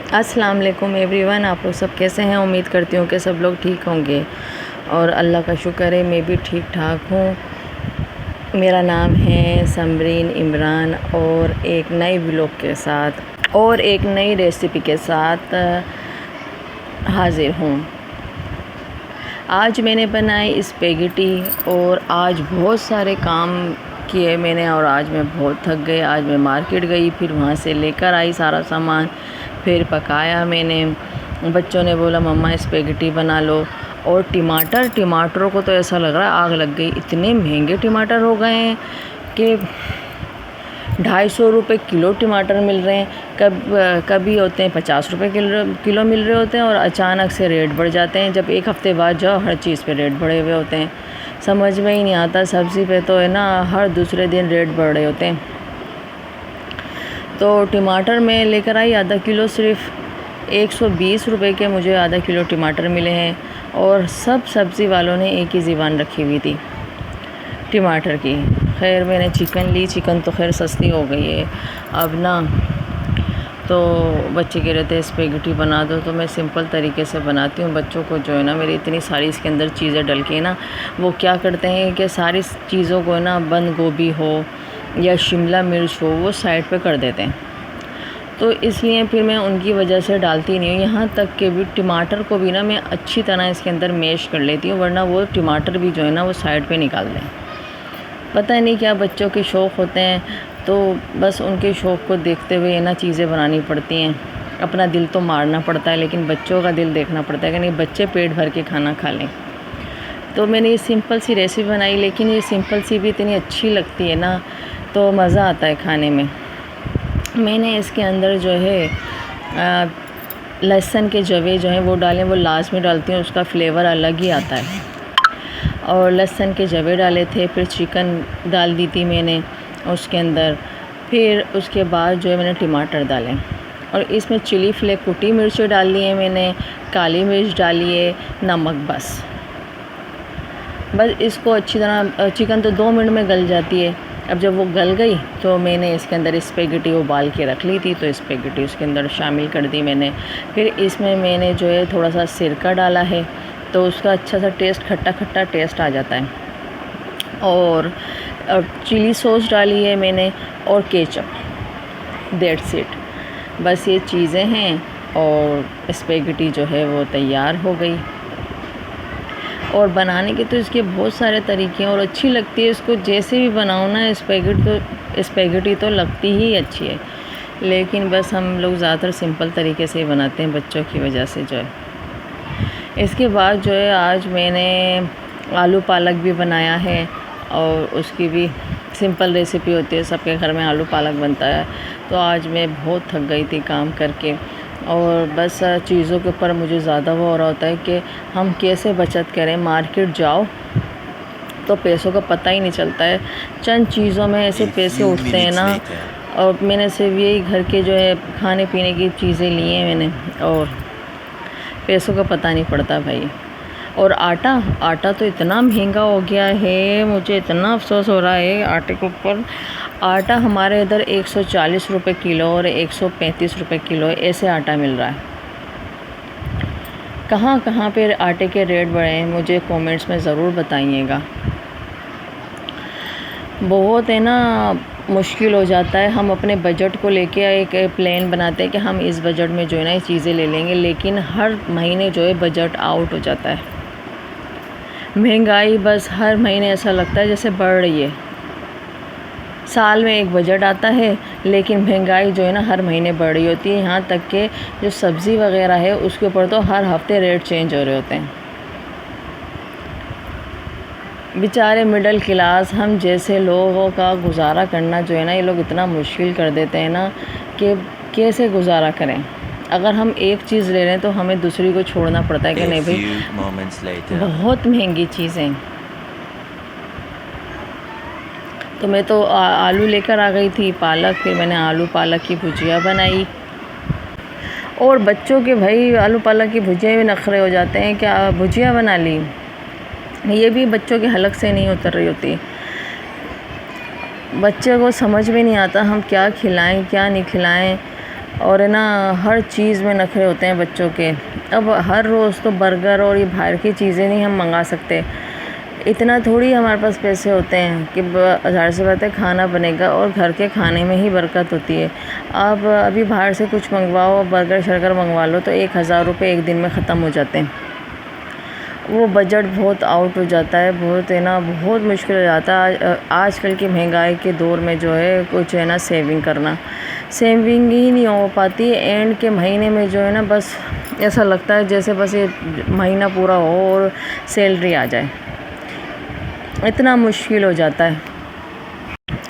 السلام علیکم every one, آپ لوگ سب کیسے ہیں؟ امید کرتی ہوں کہ سب لوگ ٹھیک ہوں گے، اور اللہ کا شکر ہے میں بھی ٹھیک ٹھاک ہوں۔ میرا نام ہے سمرین عمران، اور ایک نئی ولاگ کے ساتھ اور ایک نئی ریسیپی کے ساتھ حاضر ہوں۔ آج میں نے بنائی اسپیگٹی، اور آج بہت سارے کام کیے میں نے، اور آج میں بہت تھک گئی۔ آج میں مارکیٹ گئی، پھر وہاں سے لے کر آئی سارا سامان، پھر پکایا میں نے۔ بچوں نے بولا مما اسپیگٹی بنا لو، اور ٹماٹروں کو تو ایسا لگ رہا ہے آگ لگ گئی، اتنے مہنگے ٹماٹر ہو گئے ہیں کہ 250 روپے کلو ٹماٹر مل رہے ہیں، کبھی ہوتے ہیں 50 روپے کلو مل رہے ہوتے ہیں، اور اچانک سے ریٹ بڑھ جاتے ہیں۔ جب ایک ہفتے بعد جاؤ ہر چیز پہ ریٹ بڑھے ہوئے ہوتے ہیں، سمجھ میں ہی نہیں آتا۔ سبزی پہ تو ہے نا ہر دوسرے دن ریٹ بڑھ رہے ہوتے ہیں۔ تو ٹماٹر میں لے کر آئی آدھا کلو، صرف 120 روپے کے مجھے آدھا کلو ٹماٹر ملے ہیں، اور سب سبزی والوں نے ایک ہی زبان رکھی ہوئی تھی ٹماٹر کی۔ خیر میں نے چکن لی، چکن تو خیر سستی ہو گئی ہے اب نا۔ تو بچے کہہ رہے تھے اسپیگٹی بنا دو، تو میں سمپل طریقے سے بناتی ہوں۔ بچوں کو جو ہے نا میری اتنی ساری اس کے اندر چیزیں ڈل کے نا، وہ کیا کرتے ہیں کہ ساری چیزوں کو نا بند گوبھی ہو یا شملہ مرچ ہو وہ سائڈ پہ کر دیتے ہیں، تو اس لیے پھر میں ان کی وجہ سے ڈالتی نہیں ہوں۔ یہاں تک کہ بھی ٹماٹر کو بھی نا میں اچھی طرح اس کے اندر میش کر لیتی ہوں، ورنہ وہ ٹماٹر بھی جو ہے نا وہ سائڈ پہ نکال دیں۔ پتہ نہیں کیا بچوں کے شوق ہوتے ہیں، تو بس ان کے شوق کو دیکھتے ہوئے نا چیزیں بنانی پڑتی ہیں۔ اپنا دل تو مارنا پڑتا ہے، لیکن بچوں کا دل دیکھنا پڑتا ہے کہ نہیں بچے پیٹ بھر کے کھانا کھا لیں۔ تو میں نے یہ سمپل سی ریسیپی بنائی، لیکن یہ سمپل سی بھی اتنی اچھی لگتی ہے نا، تو مزہ آتا ہے کھانے میں۔ میں نے اس کے اندر جو ہے لہسن کے جوے جو ہیں وہ ڈالیں، وہ لازمی ڈالتی ہوں، اس کا فلیور الگ ہی آتا ہے۔ اور لہسن کے جوے ڈالے تھے، پھر چکن ڈال دی تھی میں نے اس کے اندر، پھر اس کے بعد جو ہے میں نے ٹماٹر ڈالے، اور اس میں چلی فلیک کٹی مرچیں ڈال لی ہیں میں نے، کالی مرچ ڈالی ہے، نمک، بس اس کو اچھی طرح، چکن تو 2 منٹ میں گل جاتی ہے۔ اب جب وہ گل گئی تو میں نے اس کے اندر اسپیگٹی ابال کے رکھ لی تھی، تو اسپیگٹی اس کے اندر شامل کر دی میں نے۔ پھر اس میں نے جو ہے تھوڑا سا سرکہ ڈالا ہے، تو اس کا اچھا سا ٹیسٹ، کھٹا کھٹا ٹیسٹ آ جاتا ہے۔ اور چلی سوس ڈالی ہے میں نے، اور کیچپ، دیٹس اٹ، بس یہ چیزیں ہیں، اور اسپیگٹی جو ہے وہ تیار ہو گئی۔ اور بنانے کے تو اس کے بہت سارے طریقے ہیں، اور اچھی لگتی ہے اس کو جیسے بھی بناؤ نا، اسپیگٹی تو لگتی ہی اچھی ہے، لیکن بس ہم لوگ زیادہ تر سمپل طریقے سے ہی بناتے ہیں بچوں کی وجہ سے جو ہے۔ اس کے بعد جو ہے آج میں نے آلو پالک بھی بنایا ہے، اور اس کی بھی سمپل ریسیپی ہوتی ہے، سب کے گھر میں آلو پالک بنتا ہے۔ تو آج میں بہت تھک گئی تھی کام کر کے، اور بس چیزوں کے اوپر مجھے زیادہ وہ ہو رہا ہوتا ہے کہ ہم کیسے بچت کریں۔ مارکیٹ جاؤ تو پیسوں کا پتہ ہی نہیں چلتا ہے، چند چیزوں میں ایسے پیسے اٹھتے ہیں نا۔ اور میں نے صرف یہی گھر کے جو ہے کھانے پینے کی چیزیں لی ہیں میں نے، اور پیسوں کا پتہ نہیں پڑتا بھائی۔ اور آٹا تو اتنا مہنگا ہو گیا ہے، مجھے اتنا افسوس ہو رہا ہے آٹے کے اوپر۔ آٹا ہمارے ادھر 140 روپے کلو اور 135 روپے کلو ایسے آٹا مل رہا ہے۔ کہاں کہاں پہ آٹے کے ریٹ بڑھے ہیں مجھے کومنٹس میں ضرور بتائیے گا۔ بہت ہے نا مشکل ہو جاتا ہے، ہم اپنے بجٹ کو لے کے ایک پلان بناتے ہیں کہ ہم اس بجٹ میں جو ہے نا یہ چیزیں لے لیں گے، لیکن ہر مہینے جو ہے بجٹ آؤٹ ہو جاتا ہے۔ مہنگائی بس ہر مہینے ایسا لگتا ہے جیسے بڑھ رہی ہے۔ سال میں ایک بجٹ آتا ہے، لیکن مہنگائی جو ہے نا ہر مہینے بڑھ رہی ہوتی ہے، یہاں تک کہ جو سبزی وغیرہ ہے اس کے اوپر تو ہر ہفتے ریٹ چینج ہو رہے ہوتے ہیں۔ بیچارے مڈل کلاس ہم جیسے لوگوں کا گزارا کرنا جو ہے نا یہ لوگ اتنا مشکل کر دیتے ہیں نا کہ کیسے گزارا کریں۔ اگر ہم ایک چیز لے رہے ہیں تو ہمیں دوسری کو چھوڑنا پڑتا ہے کہ نہیں بھائی بہت مہنگی چیزیں۔ تو میں تو آلو لے کر آ گئی تھی، پالک، پھر میں نے آلو پالک کی بھجیا بنائی۔ اور بچوں کے بھائی آلو پالک کی بھجیا بھی نخرے ہو جاتے ہیں، کیا بھجیا بنا لی، یہ بھی بچوں کے حلق سے نہیں اتر رہی ہوتی۔ بچے کو سمجھ میں نہیں آتا ہم کیا کھلائیں کیا نہیں کھلائیں، اور ہے نا ہر چیز میں نخرے ہوتے ہیں بچوں کے. اب ہر روز تو برگر اور یہ باہر کی چیزیں نہیں ہم منگا سکتے. اتنا تھوڑی ہمارے پاس پیسے ہوتے ہیں کہ ظاہر سی بات ہے کھانا بنے گا، اور گھر کے کھانے میں ہی برکت ہوتی ہے. آپ ابھی باہر سے کچھ منگواؤ، برگر شرگر منگوا لو تو 1000 روپے ایک دن میں ختم ہو جاتے ہیں. وہ بجٹ بہت آؤٹ ہو جاتا ہے، بہت ہے نا بہت مشکل ہو جاتا ہے. آج کل کی مہنگائی کے دور میں جو ہے کچھ ہے نا سیونگ ہی نہیں ہو پاتی. اینڈ کے مہینے میں جو ہے نا بس ایسا لگتا ہے جیسے بس یہ مہینہ پورا ہو اور سیلری آ جائے، اتنا مشکل ہو جاتا ہے.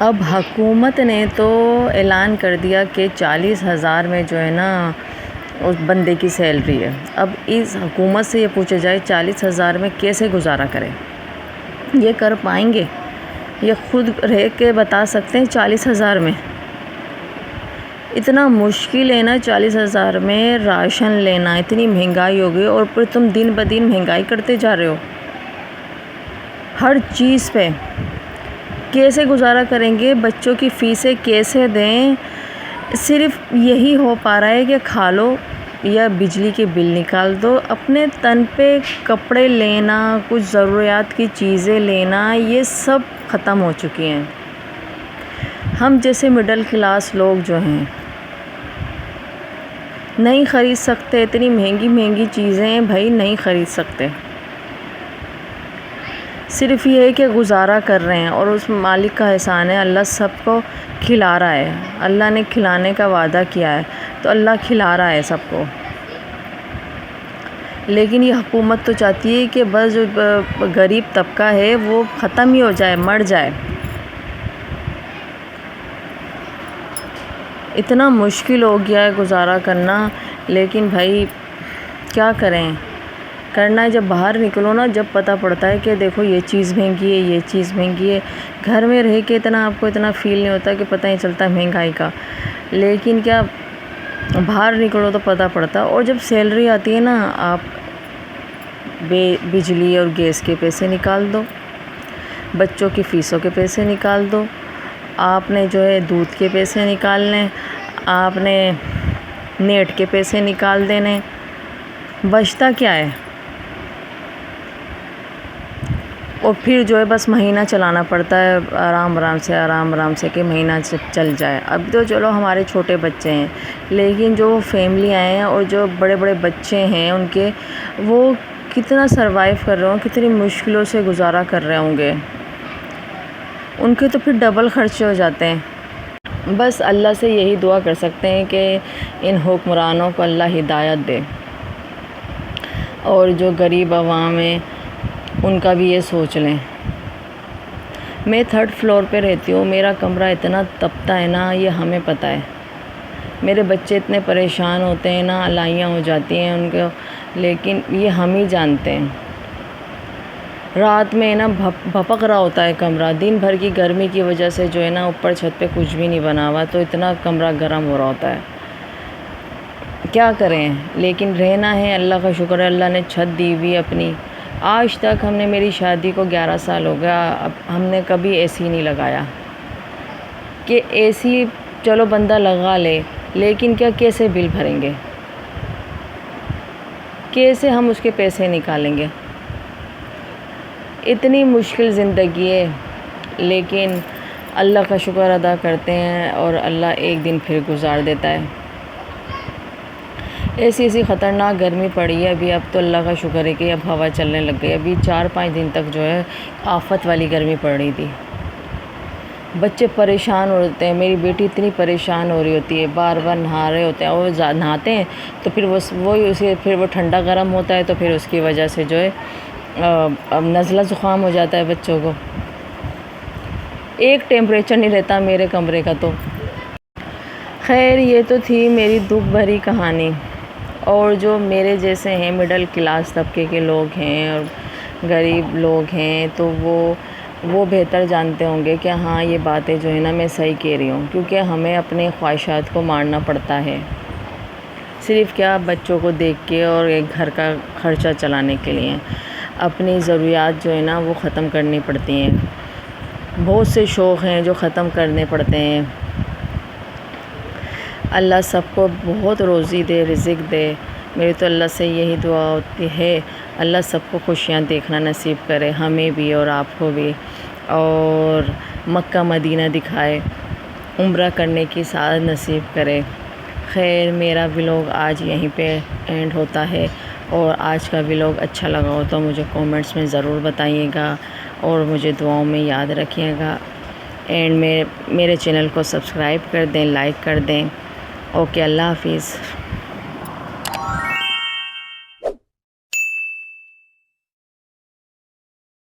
اب حکومت نے تو اعلان کر دیا کہ 40,000 میں جو ہے نا اس بندے کی سیلری ہے. اب اس حکومت سے یہ پوچھا جائے 40,000 میں کیسے گزارا کرے؟ یہ کر پائیں گے؟ یہ خود رہ کے بتا سکتے ہیں 40,000 میں؟ اتنا مشکل ہے نا 40,000 میں راشن لینا. اتنی مہنگائی ہو گئی، اور پھر تم دن بدن مہنگائی کرتے جا رہے ہو ہر چیز پہ. کیسے گزارا کریں گے؟ بچوں کی فیسیں کیسے دیں؟ صرف یہی ہو پا رہا ہے کہ کھا لو یا بجلی کے بل نکال دو. اپنے تن پہ کپڑے لینا، کچھ ضروریات کی چیزیں لینا، یہ سب ختم ہو چکی ہیں. ہم جیسے مڈل کلاس لوگ جو ہیں نہیں خرید سکتے. اتنی مہنگی چیزیں بھائی نہیں خرید سکتے. صرف یہ ہے کہ گزارا کر رہے ہیں، اور اس مالک کا احسان ہے، اللہ سب کو کھلا رہا ہے. اللہ نے کھلانے کا وعدہ کیا ہے تو اللہ کھلا رہا ہے سب کو. لیکن یہ حکومت تو چاہتی ہے کہ بس جو غریب طبقہ ہے وہ ختم ہی ہو جائے، مر جائے. اتنا مشکل ہو گیا ہے گزارا کرنا. لیکن بھائی کیا کریں، کرنا ہے. جب باہر نکلو نا، جب پتہ پڑتا ہے کہ دیکھو یہ چیز مہنگی ہے، یہ چیز مہنگی ہے. گھر میں رہ کے اتنا آپ کو اتنا فیل نہیں ہوتا کہ پتہ نہیں چلتا مہنگائی کا. لیکن کیا باہر نکلو تو پتہ پڑتا. اور جب سیلری آتی ہے نا، آپ بجلی اور گیس کے پیسے نکال دو، بچوں کی فیسوں کے پیسے نکال دو، آپ نے جو ہے دودھ کے پیسے نکالنے، آپ نے نیٹ کے پیسے نکال دینے، بچتا کیا ہے؟ اور پھر جو ہے بس مہینہ چلانا پڑتا ہے آرام سے کہ مہینہ چل جائے. اب تو چلو ہمارے چھوٹے بچے ہیں، لیکن جو فیملی آئے ہیں اور جو بڑے بڑے بچے ہیں ان کے، وہ کتنا سروائیو کر رہے ہوں، کتنی مشکلوں سے گزارا کر رہے ہوں گے. ان کے تو پھر ڈبل خرچے ہو جاتے ہیں. بس اللہ سے یہی دعا کر سکتے ہیں کہ ان حکمرانوں کو اللہ ہدایت دے، اور جو غریب عوام ہیں ان کا بھی یہ سوچ لیں. میں 3rd فلور پہ رہتی ہوں. میرا کمرہ اتنا تپتا ہے نا، یہ ہمیں پتہ ہے. میرے بچے اتنے پریشان ہوتے ہیں نا، علائیاں ہو جاتی ہیں ان کو، لیکن یہ ہم ہی جانتے ہیں. رات میں نا بھپک رہا ہوتا ہے کمرہ. دن بھر کی گرمی کی وجہ سے جو ہے نا اوپر چھت پہ کچھ بھی نہیں بنا ہوا، تو اتنا کمرہ گرم ہو رہا ہوتا ہے. کیا کریں؟ لیکن رہنا ہے. اللہ کا شکر ہے، اللہ نے چھت دی ہوئی اپنی. آج تک ہم نے، میری شادی کو 11 سال ہو گیا، اب ہم نے کبھی اے سی نہیں لگایا. کہ اے سی چلو بندہ لگا لے، لیکن کیسے بل بھریں گے؟ کیسے ہم اس کے پیسے نکالیں گے؟ اتنی مشکل زندگی ہے. لیکن اللہ کا شکر ادا کرتے ہیں، اور اللہ ایک دن پھر گزار دیتا ہے. ایسی خطرناک گرمی پڑی ہے ابھی. اب تو اللہ کا شکر ہے کہ اب ہوا چلنے لگ گئی. ابھی 4-5 دن تک جو ہے آفت والی گرمی پڑ رہی تھی. بچے پریشان ہو رہتے ہیں. میری بیٹی اتنی پریشان ہو رہی ہوتی ہے، بار بار نہا رہے ہوتے ہیں، اور وہ نہاتے ہیں تو پھر وہ ٹھنڈا گرم ہوتا ہے، تو پھر اس کی وجہ سے جو ہے نزلہ زکام ہو جاتا ہے بچوں کو. ایک ٹیمپریچر نہیں رہتا میرے کمرے کا. تو خیر، یہ تو تھی میری دکھ بھری کہانی. اور جو میرے جیسے ہیں مڈل کلاس طبقے کے لوگ ہیں اور غریب لوگ ہیں، تو وہ بہتر جانتے ہوں گے کہ ہاں یہ باتیں جو ہے نا میں صحیح کہہ رہی ہوں. کیونکہ ہمیں اپنے خواہشات کو مارنا پڑتا ہے، صرف کیا بچوں کو دیکھ کے اور ایک گھر کا خرچہ چلانے کے لیے. اپنی ضروریات جو ہے نا وہ ختم کرنی پڑتی ہیں. بہت سے شوق ہیں جو ختم کرنے پڑتے ہیں. اللہ سب کو بہت روزی دے، رزق دے۔ میری تو اللہ سے یہی دعا ہوتی ہے، اللہ سب کو خوشیاں دیکھنا نصیب کرے، ہمیں بھی اور آپ کو بھی، اور مکہ مدینہ دکھائے، عمرہ کرنے کی سعادت نصیب کرے۔ خیر، میرا ولاگ آج یہیں پہ اینڈ ہوتا ہے، اور آج کا ولاگ اچھا لگا ہو تو مجھے کومنٹس میں ضرور بتائیے گا، اور مجھے دعاؤں میں یاد رکھیے گا، اینڈ میرے چینل کو سبسکرائب کر دیں، لائک کر دیں۔ اوکے، اللہ حافظ۔